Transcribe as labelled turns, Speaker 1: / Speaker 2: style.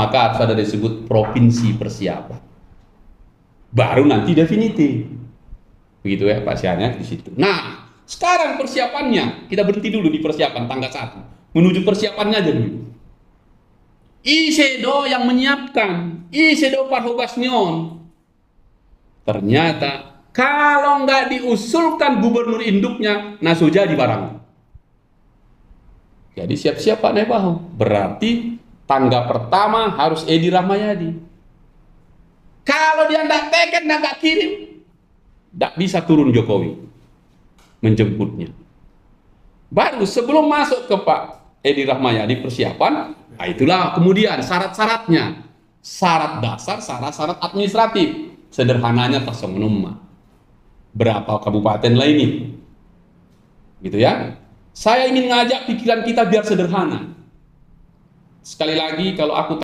Speaker 1: maka harus ada disebut provinsi persiapan. Baru nanti definitif. Begitu ya Pak Syahnya di situ. Nah, sekarang persiapannya, kita berhenti dulu di persiapan tanggal 1. Menuju persiapannya aja dulu. ISEDO yang menyiapkan, ISEDO Parhobasnyon. Ternyata kalau nggak diusulkan gubernur induknya, naso jadi barang. Jadi siap-siap Pak Nebaho. Berarti tangga pertama harus Edi Rahmayadi. Kalau dia nggak teken, nggak kirim, nggak bisa turun Jokowi menjemputnya. Baru sebelum masuk ke Pak Edi Rahmayadi persiapan, nah itulah kemudian syarat-syaratnya. Syarat dasar, syarat administratif. Sederhananya taksonomma. Berapa kabupaten lah ini? Gitu ya. Saya ingin ngajak pikiran kita biar sederhana. Sekali lagi, kalau aku